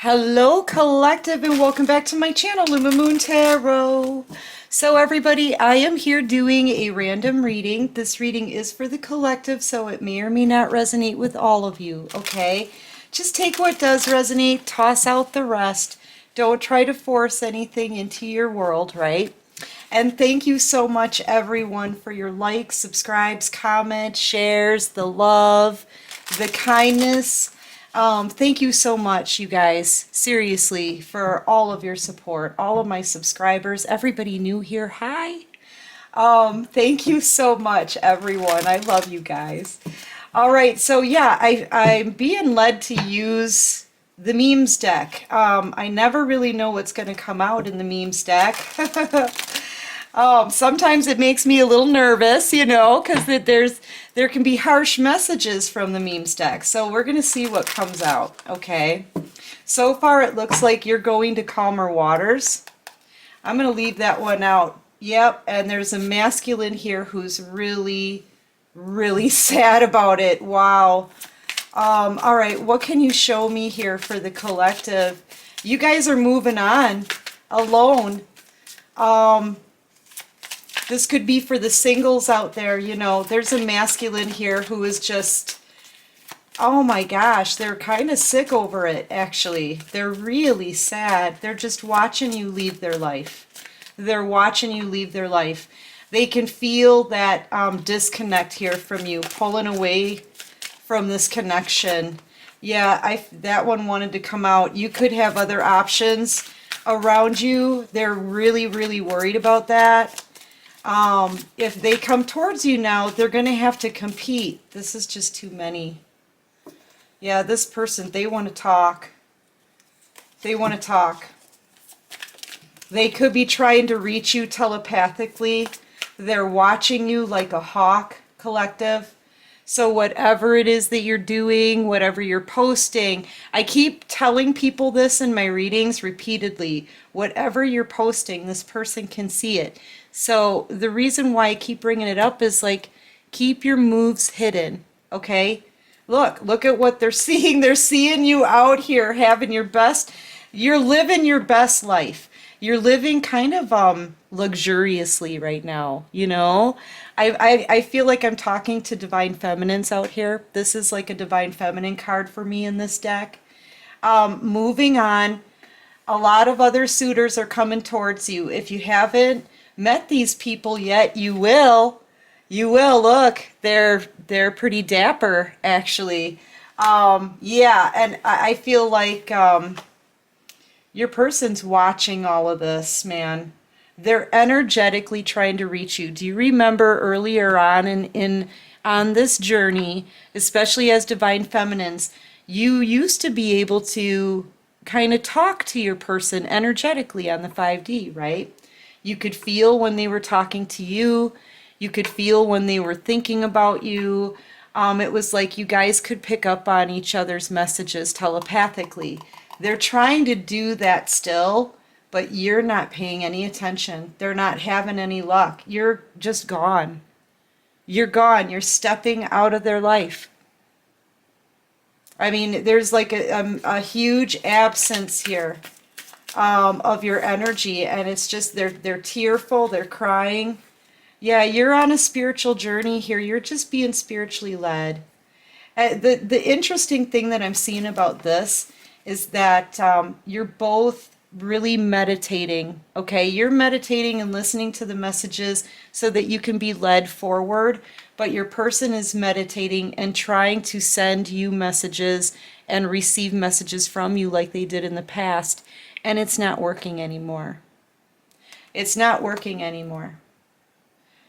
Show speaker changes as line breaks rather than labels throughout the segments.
Hello collective and welcome back to my channel, Lumen Tarot. So everybody, I am here doing a random reading. This reading is for the collective, so it may or may not resonate with all of you, okay? Just take what does resonate, toss out the rest. Don't try to force anything into your world, right? And thank you so much everyone for your likes, subscribes, comments, shares, the love, the kindness. Thank you so much, you guys, seriously, for all of your support, all of my subscribers, everybody new here, hi. Thank you so much, everyone. I love you guys. All right, so yeah, I'm being led to use the memes deck. I never really know what's going to come out in the memes deck. Sometimes it makes me a little nervous, you know, because there can be harsh messages from the memes deck. So we're going to see what comes out, okay? So far it looks like you're going to calmer waters. I'm going to leave that one out. Yep, and there's a masculine here who's really, really sad about it. Wow. All right, what can you show me here for the collective? You guys are moving on alone. This could be for the singles out there, you know. There's a masculine here who is just, oh my gosh, they're kind of sick over it, actually. They're really sad. They're just watching you leave their life. They're watching you leave their life. They can feel that disconnect here from you, pulling away from this connection. Yeah, that one wanted to come out. You could have other options around you. They're really, really worried about that. If they come towards you now, they're going to have to compete. This is just too many. Yeah, this person, they want to talk. They want to talk. They could be trying to reach you telepathically. They're watching you like a hawk, collective. So whatever it is that you're doing, whatever you're posting, I keep telling people this in my readings repeatedly. Whatever you're posting, this person can see it. So the reason why I keep bringing it up is like, keep your moves hidden, okay? Look at what they're seeing. They're seeing you out here having your best, you're living your best life. You're living kind of luxuriously right now, you know? I feel like I'm talking to divine feminines out here. This is like a divine feminine card for me in this deck. Moving on, a lot of other suitors are coming towards you. If you haven't met these people yet, you will. You will. Look, they're pretty dapper, actually. Yeah, and I feel like your person's watching all of this, man. They're energetically trying to reach you. Do you remember earlier on on this journey, especially as divine feminines, you used to be able to kind of talk to your person energetically on the 5D, right? You could feel when they were talking to you. You could feel when they were thinking about you. It was like you guys could pick up on each other's messages telepathically. They're trying to do that still, but you're not paying any attention. They're not having any luck. You're just gone. You're gone. You're stepping out of their life. I mean, there's like a huge absence here of your energy, and it's just they're tearful, they're crying. Yeah, you're on a spiritual journey here. You're just being spiritually led. The interesting thing that I'm seeing about this is that you're both really meditating, okay? You're meditating and listening to the messages so that you can be led forward, but your person is meditating and trying to send you messages and receive messages from you like they did in the past, and it's not working anymore. It's not working anymore.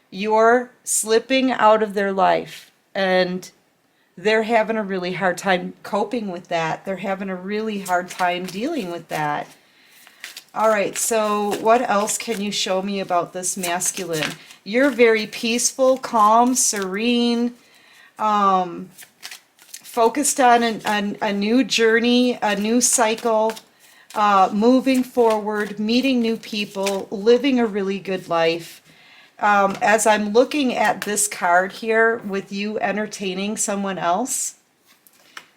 You're slipping out of their life, and they're having a really hard time coping with that. They're having a really hard time dealing with that. All right, so what else can you show me about this masculine? You're very peaceful, calm, serene, focused on a new journey, a new cycle, moving forward, meeting new people, living a really good life. As I'm looking at this card here with you entertaining someone else,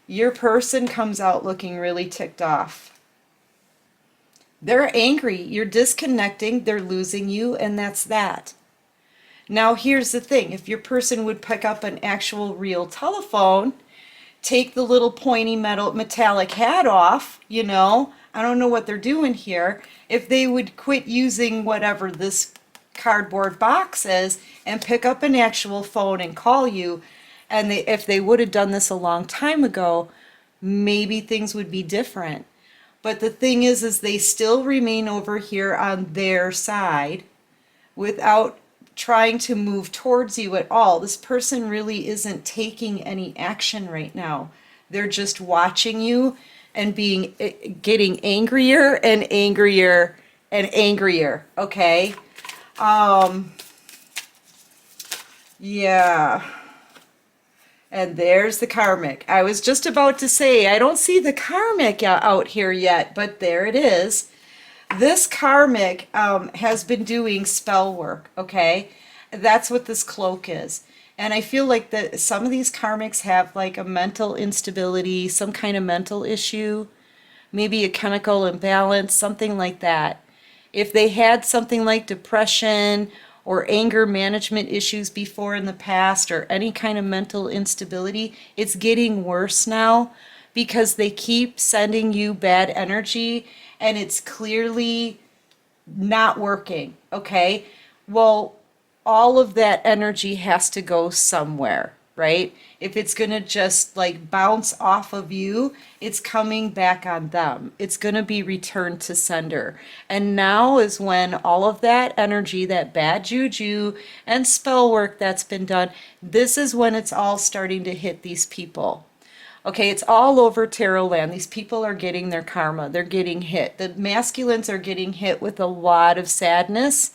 your person comes out looking really ticked off. They're angry. You're disconnecting. They're losing you, and that's that. Now, here's the thing. If your person would pick up an actual real telephone, take the little pointy metallic hat off, you know, I don't know what they're doing here. If they would quit using whatever this cardboard box is and pick up an actual phone and call you, and if they would have done this a long time ago, maybe things would be different. But the thing is they still remain over here on their side without trying to move towards you at all. This person really isn't taking any action right now. They're just watching you and getting angrier and angrier and angrier, okay? Yeah. And there's the Karmic. I was just about to say, I don't see the Karmic out here yet, but there it is. This Karmic has been doing spell work, okay? That's what this cloak is. And I feel like that some of these Karmics have like a mental instability, some kind of mental issue, maybe a chemical imbalance, something like that. If they had something like depression or anger management issues before in the past or any kind of mental instability, it's getting worse now because they keep sending you bad energy and it's clearly not working, okay? Well, all of that energy has to go somewhere, right? If it's going to just like bounce off of you, it's coming back on them. It's going to be returned to sender. And now is when all of that energy, that bad juju and spell work that's been done, this is when it's all starting to hit these people. Okay, it's all over tarot land. These people are getting their karma. They're getting hit. The masculines are getting hit with a lot of sadness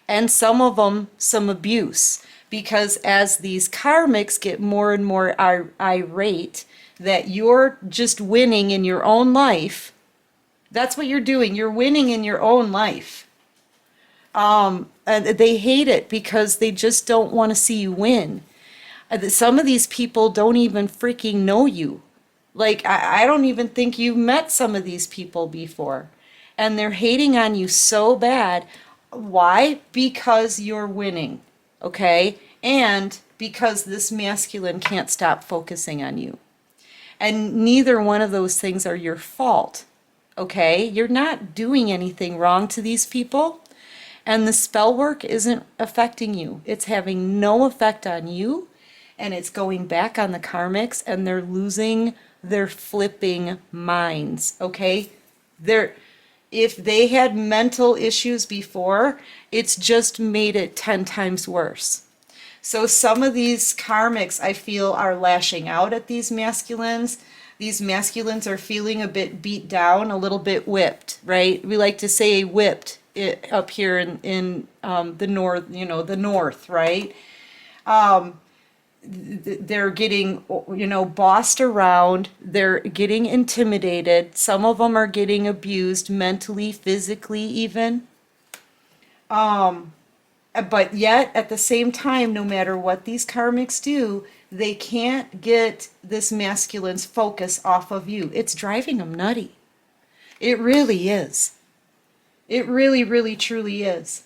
and some of them some abuse. Because as these Karmics get more and more irate that you're just winning in your own life, that's what you're doing. You're winning in your own life. And they hate it because they just don't want to see you win. Some of these people don't even freaking know you. Like, I don't even think you've met some of these people before. And they're hating on you so bad. Why? Because you're winning. Okay? And because this masculine can't stop focusing on you. And neither one of those things are your fault. Okay? You're not doing anything wrong to these people. And the spell work isn't affecting you. It's having no effect on you. And it's going back on the Karmics. And they're losing their flipping minds. Okay? If they had mental issues before, it's just made it 10 times worse. So some of these Karmics, I feel, are lashing out at these masculines. These masculines are feeling a bit beat down, a little bit whipped, right? We like to say whipped up here in the north, you know, the north, right? They're getting, you know, bossed around. They're getting intimidated. Some of them are getting abused mentally, physically even. But yet, at the same time, no matter what these Karmics do, they can't get this masculine's focus off of you. It's driving them nutty. It really is. It really, really, truly is.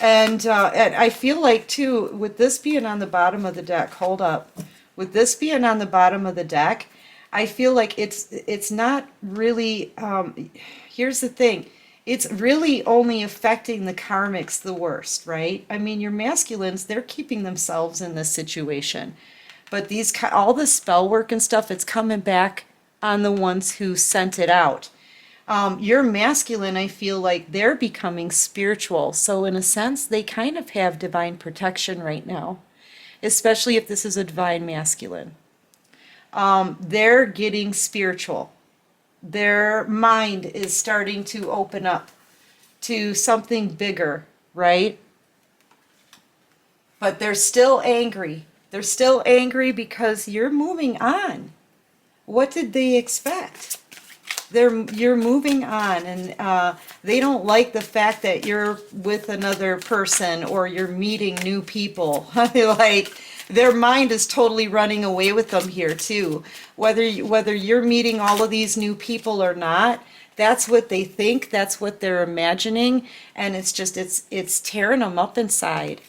And I feel like, too, with this being on the bottom of the deck, hold up. With this being on the bottom of the deck, I feel like it's not really, here's the thing. It's really only affecting the Karmics the worst, right? I mean, your masculines, they're keeping themselves in this situation. But all the spell work and stuff, it's coming back on the ones who sent it out. Your masculine, I feel like they're becoming spiritual. So in a sense, they kind of have divine protection right now, especially if this is a divine masculine. They're getting spiritual. Their mind is starting to open up to something bigger, right? But they're still angry. They're still angry because you're moving on. What did they expect? You're moving on, and they don't like the fact that you're with another person or you're meeting new people. Like, their mind is totally running away with them here too. Whether you're meeting all of these new people or not, That's what they think, that's what they're imagining, and it's just, it's tearing them up inside.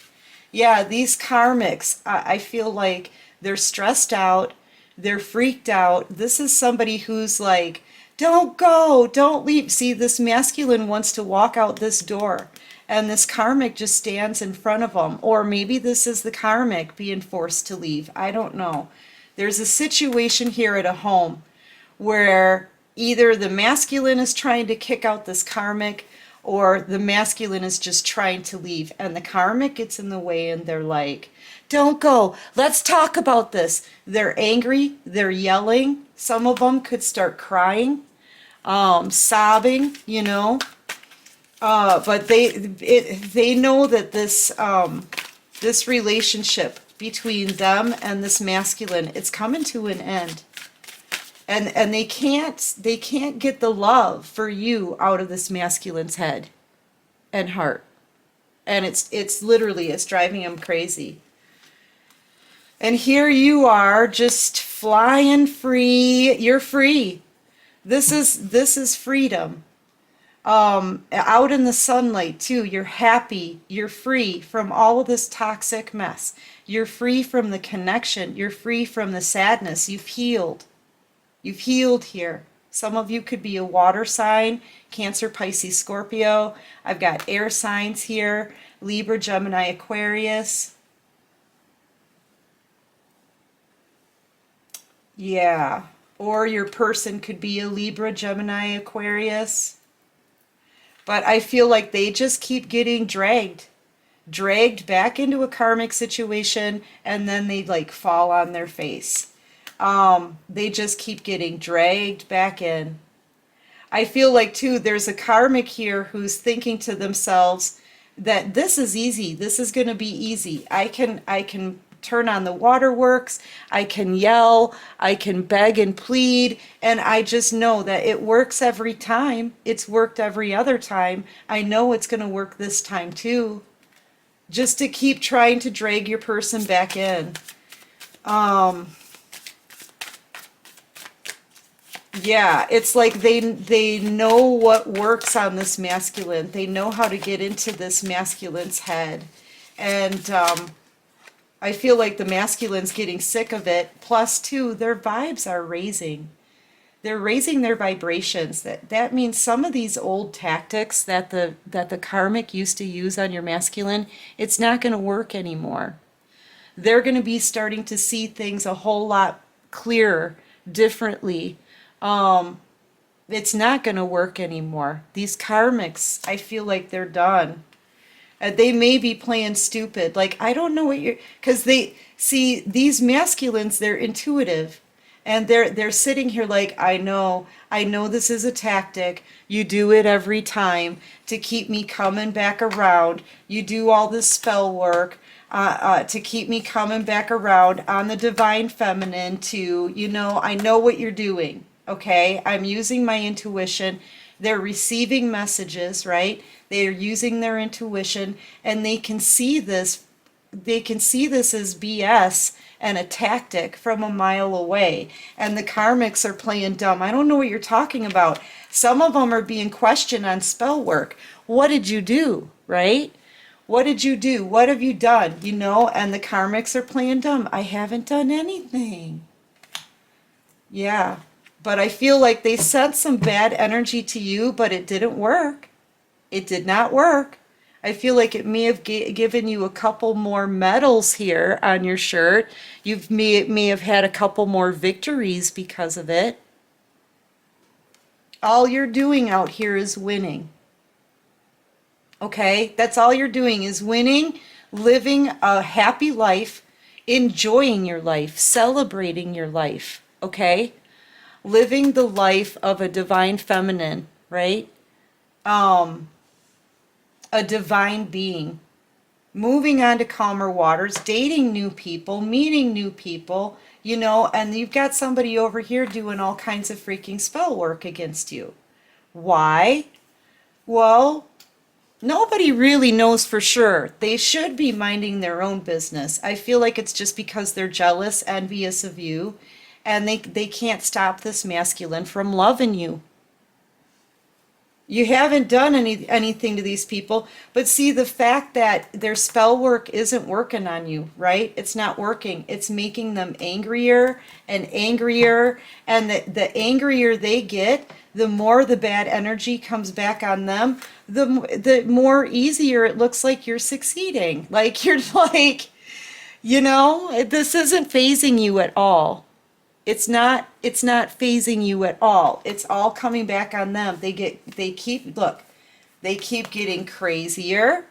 Yeah, these karmics, I feel like they're stressed out, they're freaked out. This is somebody who's like, don't go, don't leave. See, this masculine wants to walk out this door, and this karmic just stands in front of them. Or maybe this is the karmic being forced to leave. I don't know. There's a situation here at a home where either the masculine is trying to kick out this karmic, or the masculine is just trying to leave, and the karmic gets in the way, and they're like, don't go, let's talk about this. They're angry, they're yelling, some of them could start crying, sobbing, you know, but they know that this relationship between them and this masculine, it's coming to an end. And they can't get the love for you out of this masculine's head and heart. And it's literally, it's driving them crazy. And here you are just flying free. You're free. This is freedom. Out in the sunlight too, you're happy, you're free from all of this toxic mess. You're free from the connection, you're free from the sadness, you've healed. You've healed here. Some of you could be a water sign, Cancer, Pisces, Scorpio. I've got air signs here, Libra, Gemini, Aquarius. Yeah, or your person could be a Libra, Gemini, Aquarius. But I feel like they just keep getting dragged back into a karmic situation, and then they like fall on their face. They just keep getting dragged back in. I feel like too, there's a karmic here who's thinking to themselves that this is easy. This is going to be easy. I can turn on the waterworks. I can yell. I can beg and plead. And I just know that it works every time. It's worked every other time. I know it's going to work this time too. Just to keep trying to drag your person back in. Yeah, it's like they know what works on this masculine. They know how to get into this masculine's head. And I feel like the masculine's getting sick of it. Plus, too, their vibes are raising. They're raising their vibrations. That means some of these old tactics that the karmic used to use on your masculine, it's not going to work anymore. They're going to be starting to see things a whole lot clearer, differently. It's not going to work anymore. These karmics, I feel like they're done. They may be playing stupid. Like, I don't know what you're, because they see these masculines, they're intuitive, and they're sitting here like, I know this is a tactic. You do it every time to keep me coming back around. You do all this spell work to keep me coming back around on the divine feminine to, you know, I know what you're doing. Okay, I'm using my intuition. They're receiving messages, right? They're using their intuition, and they can see this. They can see this as BS and a tactic from a mile away. And the karmics are playing dumb. I don't know what you're talking about. Some of them are being questioned on spell work. What did you do, right? What did you do? What have you done? You know, and the karmics are playing dumb. I haven't done anything. Yeah. But I feel like they sent some bad energy to you, but it didn't work. It did not work. I feel like it may have given you a couple more medals here on your shirt. You may have had a couple more victories because of it. All you're doing out here is winning. Okay? That's all you're doing is winning, living a happy life, enjoying your life, celebrating your life. Okay? Living the life of a divine feminine, right? A divine being. Moving on to calmer waters, dating new people, meeting new people, you know, and you've got somebody over here doing all kinds of freaking spell work against you. Why? Well, nobody really knows for sure. They should be minding their own business. I feel like it's just because they're jealous, envious of you, and they can't stop this masculine from loving you. You haven't done anything to these people, but see the fact that their spell work isn't working on you, right? It's not working. It's making them angrier and angrier, and the angrier they get, the more the bad energy comes back on them, the more easier it looks like you're succeeding. Like you're like, this isn't phasing you at all. It's not phasing you at all. It's all coming back on them. They keep getting crazier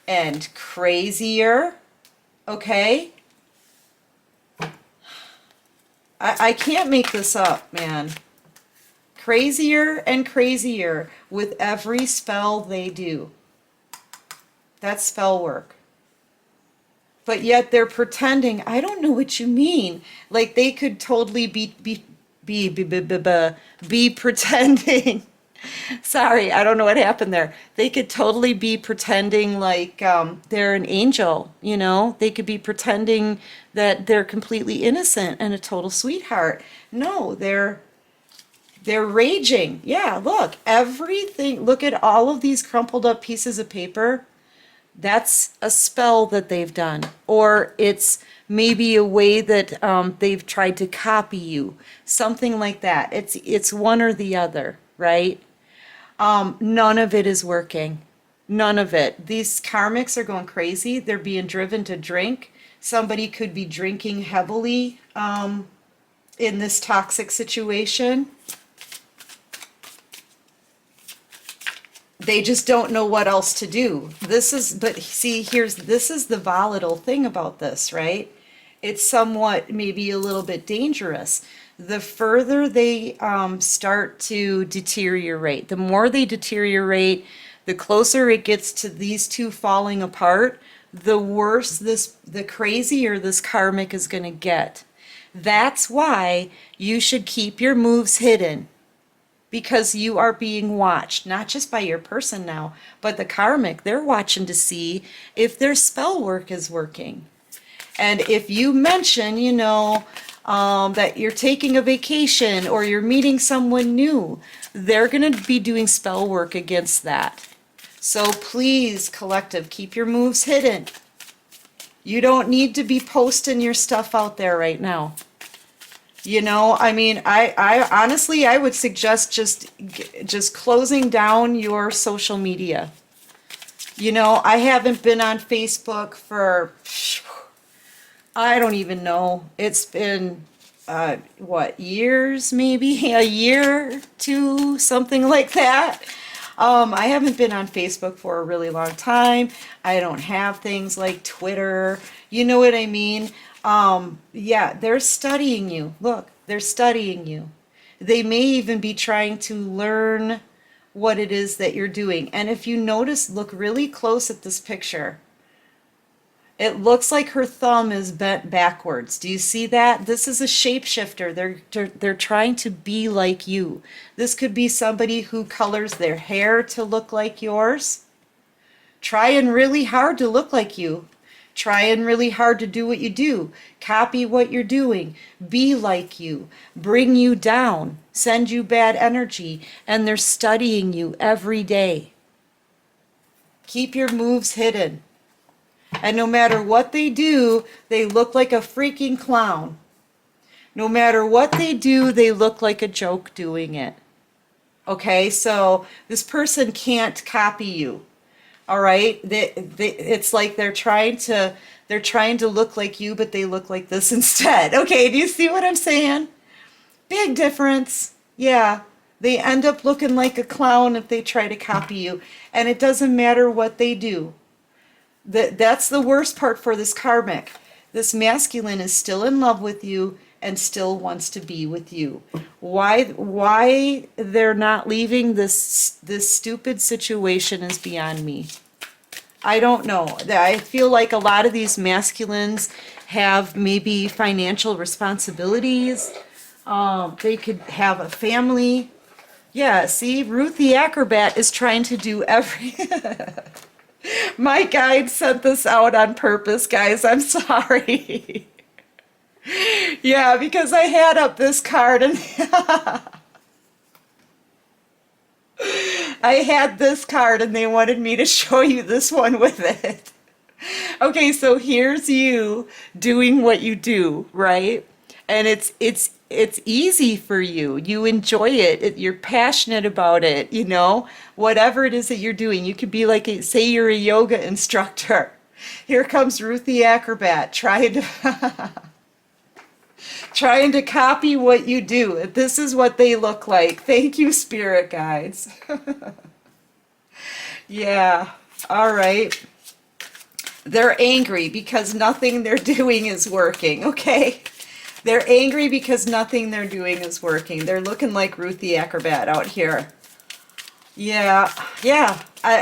and crazier. Okay? I can't make this up, man. Crazier and crazier with every spell they do. That's spell work. But yet they're pretending, I don't know what you mean. Like they could totally be pretending. Sorry, I don't know what happened there. They could totally be pretending like they're an angel, They could be pretending that they're completely innocent and a total sweetheart. No, they're raging. Yeah, look, everything. Look at all of these crumpled up pieces of paper. That's a spell that they've done, or it's maybe a way that they've tried to copy you, something like that. It's one or the other, right? None of it is working. None of it. These karmics are going crazy. They're being driven to drink. Somebody could be drinking heavily in this toxic situation. They just don't know what else to do. This is the volatile thing about this, right? It's somewhat maybe a little bit dangerous. The further they start to deteriorate, the more they deteriorate, the closer it gets to these two falling apart, the worse the crazier this karmic is going to get. That's why you should keep your moves hidden. Because you are being watched, not just by your person now, but the karmic. They're watching to see if their spell work is working. And if you mention, that you're taking a vacation or you're meeting someone new, they're going to be doing spell work against that. So please, collective, keep your moves hidden. You don't need to be posting your stuff out there right now. I honestly, I would suggest just closing down your social media. I haven't been on Facebook for, I don't even know. It's been, years, maybe a year, two, something like that. I haven't been on Facebook for a really long time. I don't have things like Twitter. You know what I mean? Yeah, they're studying you. Look, they're studying you. They may even be trying to learn what it is that you're doing. And if you notice, look really close at this picture. It looks like her thumb is bent backwards. Do you see that? This is a shapeshifter. They're trying to be like you. This could be somebody who colors their hair to look like yours. Trying really hard to look like you. Trying really hard to do what you do. Copy what you're doing. Be like you. Bring you down. Send you bad energy. And they're studying you every day. Keep your moves hidden. And no matter what they do, they look like a freaking clown. No matter what they do, they look like a joke doing it. Okay, so this person can't copy you. All right, it's like they're trying to look like you, but they look like this instead. Okay, do you see what I'm saying? Big difference. Yeah, they end up looking like a clown if they try to copy you, and it doesn't matter what they do. That's the worst part for this karmic. This masculine is still in love with you and still wants to be with you. Why they're not leaving this stupid situation is beyond me. I don't know. I feel like a lot of these masculines have maybe financial responsibilities. They could have a family. Yeah, see, Ruth the Acrobat is trying to do every... My guide sent this out on purpose, guys. I'm sorry. Yeah, because I had up this card and I had this card and they wanted me to show you this one with it. Okay, so here's you doing what you do, right? And it's easy for you. You enjoy it. You're passionate about it, you know? Whatever it is that you're doing. You could be like, say you're a yoga instructor. Here comes Ruth the Acrobat trying to trying to copy what you do. This is what they look like. Thank you, spirit guides. Yeah. All right. They're angry because nothing they're doing is working, okay? They're angry because nothing they're doing is working. They're looking like Ruth the Acrobat out here. Yeah, yeah.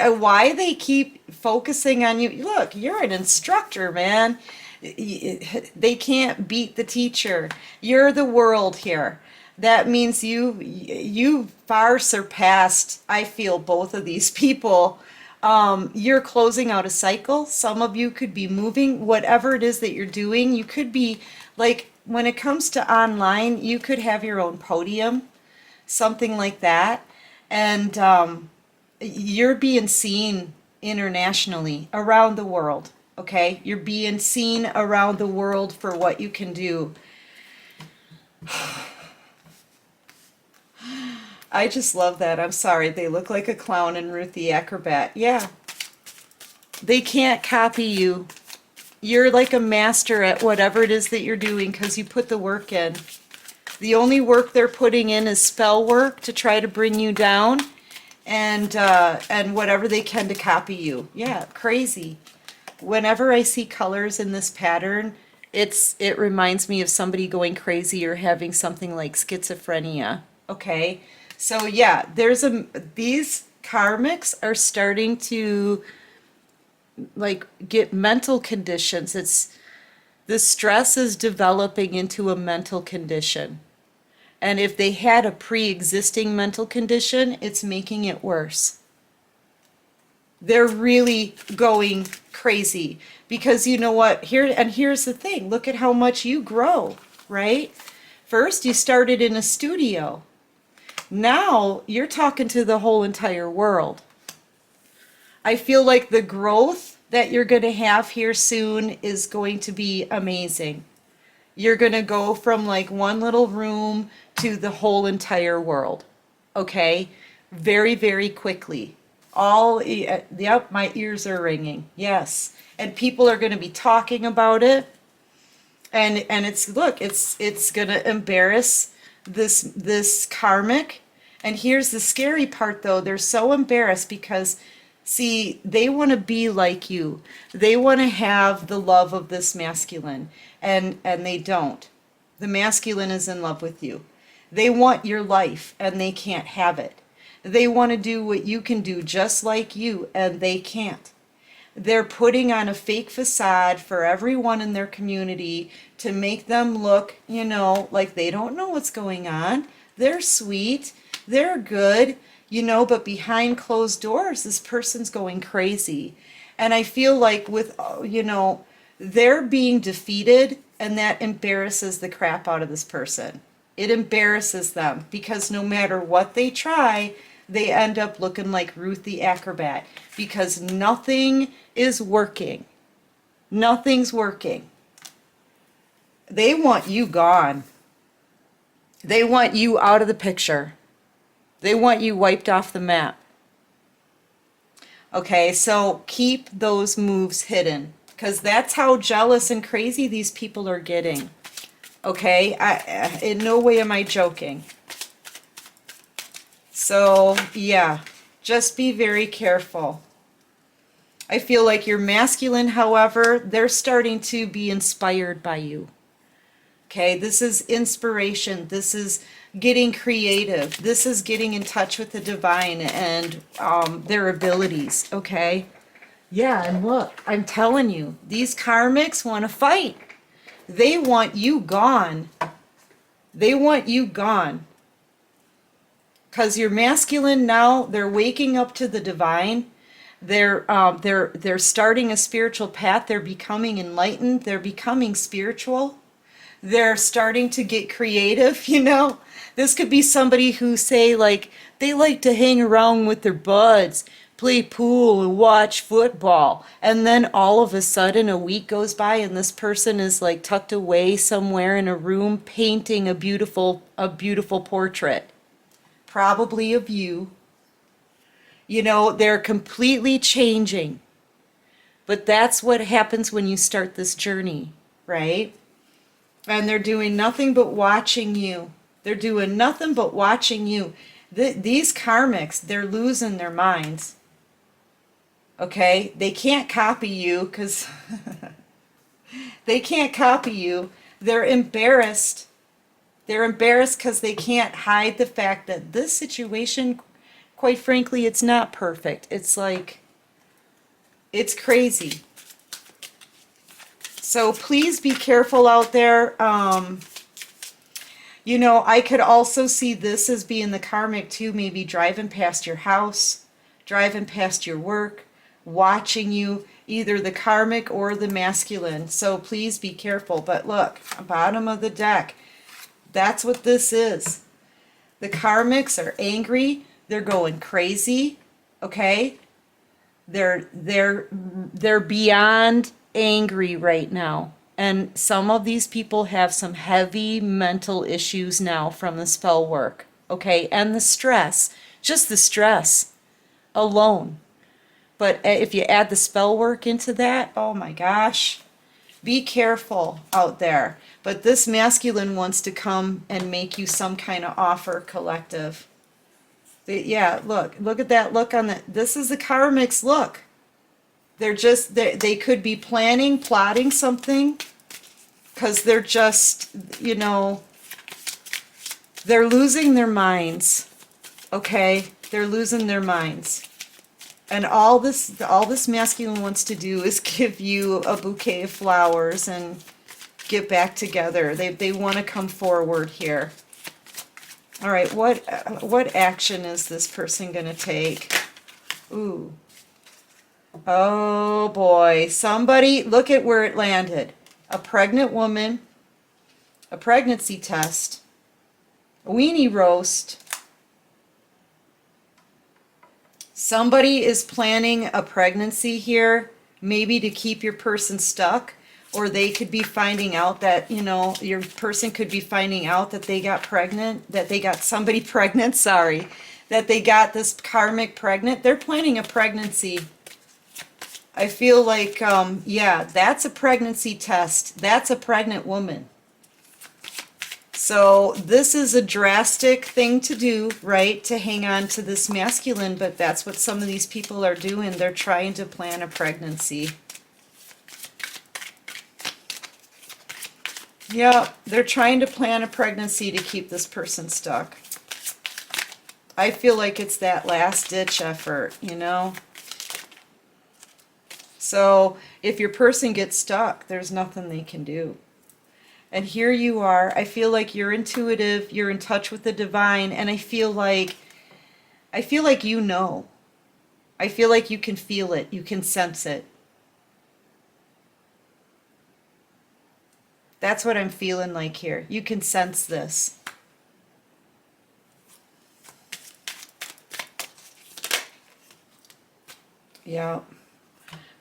Why they keep focusing on you? Look, you're an instructor, man. They can't beat the teacher. You're the world here. That means you far surpassed, I feel, both of these people. You're closing out a cycle. Some of you could be moving, whatever it is that you're doing. You could be like, when it comes to online, you could have your own podium, something like that. And you're being seen internationally, around the world. Okay? You're being seen around the world for what you can do. I just love that. I'm sorry. They look like a clown and Ruth the Acrobat. Yeah. They can't copy you. You're like a master at whatever it is that you're doing because you put the work in. The only work they're putting in is spell work to try to bring you down and whatever they can to copy you. Yeah, crazy. Whenever I see colors in this pattern, it reminds me of somebody going crazy or having something like schizophrenia. Okay? So yeah, these karmics are starting to like get mental conditions. The stress is developing into a mental condition. And if they had a pre-existing mental condition, it's making it worse. They're really going crazy because you know what? Here's the thing. Look at how much you grow, right? First, you started in a studio. Now you're talking to the whole entire world. I feel like the growth that you're going to have here soon is going to be amazing. You're going to go from like one little room to the whole entire world. Okay? Very, very quickly. Yep, my ears are ringing. Yes. And people are going to be talking about it. And it's going to embarrass this karmic. And here's the scary part though. They're so embarrassed because see, they want to be like you. They want to have the love of this masculine, and they don't. The masculine is in love with you. They want your life, and they can't have it. They want to do what you can do just like you, and they can't. They're putting on a fake facade for everyone in their community to make them look, you know, like they don't know what's going on. They're sweet. They're good. You know, but behind closed doors, this person's going crazy. And I feel like with, you know, they're being defeated, and that embarrasses the crap out of this person. It embarrasses them because no matter what they try, they end up looking like Ruth the Acrobat because nothing is working. Nothing's working. They want you gone. They want you out of the picture. They want you wiped off the map. Okay, so keep those moves hidden because that's how jealous and crazy these people are getting. Okay, in no way am I joking. So, yeah, just be very careful. I feel like your masculine, however, they're starting to be inspired by you. Okay, this is inspiration. This is getting creative. This is getting in touch with the divine and their abilities, okay? Yeah, and look, I'm telling you, these karmics want to fight. They want you gone. They want you gone. Because you're masculine now, they're waking up to the divine. They're starting a spiritual path. They're becoming enlightened. They're becoming spiritual. They're starting to get creative, you know. This could be somebody who say like they like to hang around with their buds, play pool and watch football. And then all of a sudden a week goes by and this person is like tucked away somewhere in a room painting a beautiful portrait. Probably of you. You know, they're completely changing. But that's what happens when you start this journey, right? And they're doing nothing but watching you. They're doing nothing but watching you. These karmics, they're losing their minds. Okay? They can't copy you because they can't copy you. They're embarrassed. They're embarrassed because they can't hide the fact that this situation, quite frankly, it's not perfect. It's like, it's crazy. So please be careful out there. You know, I could also see this as being the karmic too, maybe driving past your house, driving past your work, watching you, either the karmic or the masculine. So please be careful. But look, bottom of the deck, that's what this is. The karmics are angry. They're going crazy. Okay? They're beyond angry right now. And some of these people have some heavy mental issues now from the spell work. Okay? And the stress. Just the stress alone. But if you add the spell work into that, oh my gosh. Be careful out there. But this masculine wants to come and make you some kind of offer, collective. Yeah, look at that look on the, this is the karmic's look. They're just, they could be planning, plotting something, because they're just, you know, they're losing their minds, okay? They're losing their minds. And all this masculine wants to do is give you a bouquet of flowers and get back together. They want to come forward here. All right, what action is this person going to take? Ooh. Oh boy, somebody, look at where it landed. A pregnant woman, a pregnancy test, a weenie roast. Somebody is planning a pregnancy here, maybe to keep your person stuck, or they could be finding out that, you know, your person could be finding out that they got pregnant, that they got somebody pregnant, sorry, that they got this karmic pregnant. They're planning a pregnancy. I feel like, yeah, that's a pregnancy test. That's a pregnant woman. So this is a drastic thing to do, right? To hang on to this masculine, but that's what some of these people are doing. They're trying to plan a pregnancy. Yeah, they're trying to plan a pregnancy to keep this person stuck. I feel like it's that last-ditch effort, you know? So if your person gets stuck, there's nothing they can do. And here you are. I feel like you're intuitive, you're in touch with the divine, and I feel like you know. I feel like you can feel it, you can sense it. That's what I'm feeling like here. You can sense this. Yeah.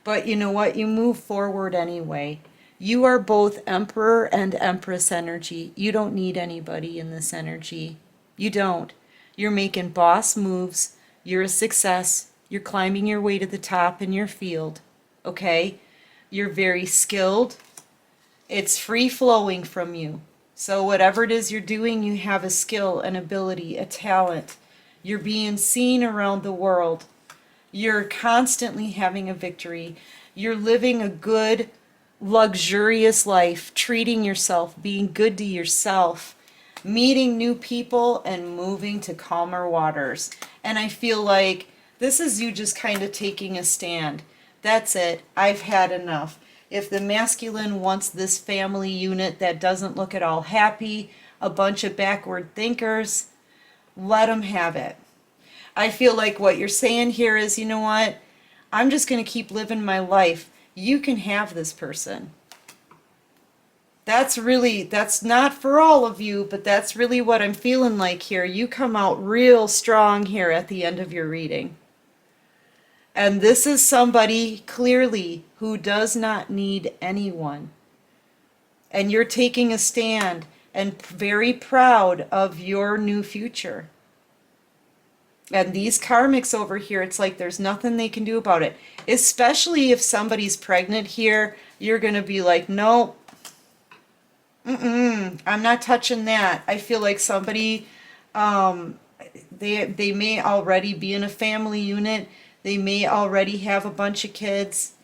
But you know what? You move forward anyway. You are both Emperor and Empress energy. You don't need anybody in this energy. You don't. You're making boss moves. You're a success. You're climbing your way to the top in your field. Okay? You're very skilled. It's free flowing from you. So whatever it is you're doing, you have a skill, an ability, a talent. You're being seen around the world. You're constantly having a victory. You're living a good, luxurious life, treating yourself, being good to yourself, meeting new people, and moving to calmer waters. And I feel like this is you just kind of taking a stand. That's it. I've had enough. If the masculine wants this family unit that doesn't look at all happy, a bunch of backward thinkers, let them have it. I feel like what you're saying here is, you know what? I'm just going to keep living my life. You can have this person. That's not for all of you, but that's really what I'm feeling like here. You come out real strong here at the end of your reading. And this is somebody clearly who does not need anyone. And you're taking a stand and very proud of your new future. And these karmics over here, it's like there's nothing they can do about it. Especially if somebody's pregnant here, you're going to be like, nope. I'm not touching that. I feel like somebody, they may already be in a family unit. They may already have a bunch of kids.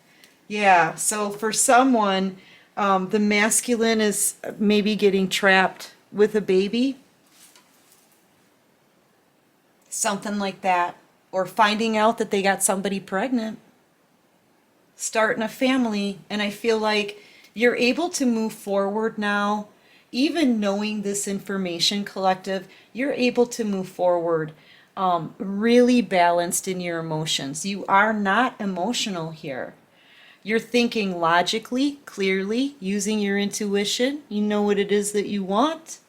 Yeah, so for someone, the masculine is maybe getting trapped with a baby. Something like that. Or finding out that they got somebody pregnant. Starting a family. And I feel like you're able to move forward now, even knowing this information, collective, you're able to move forward really balanced in your emotions. You are not emotional here. You're thinking logically, clearly, using your intuition. You know what it is that you want.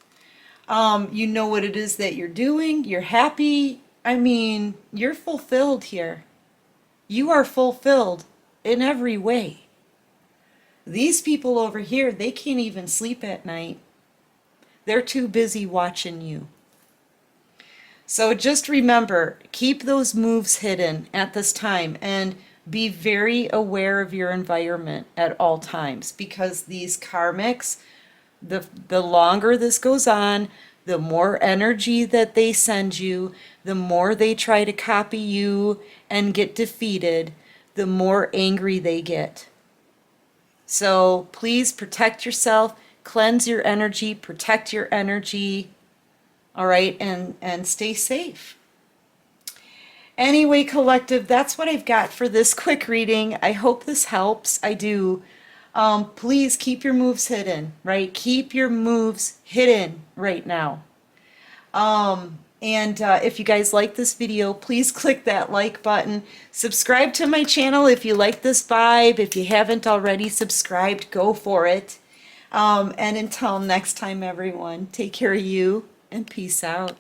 You know what it is that you're doing. You're happy. I mean, you're fulfilled here. You are fulfilled in every way. These people over here, they can't even sleep at night. They're too busy watching you. So just remember, keep those moves hidden at this time and be very aware of your environment at all times, because these karmics, the longer this goes on, the more energy that they send you, the more they try to copy you and get defeated, the more angry they get. So please protect yourself, cleanse your energy, protect your energy, all right, and stay safe. Anyway, collective, that's what I've got for this quick reading. I hope this helps. I do. Please keep your moves hidden, right? Keep your moves hidden right now. If you guys like this video, please click that like button. Subscribe to my channel if you like this vibe. If you haven't already subscribed, go for it. And until next time, everyone, take care of you and peace out.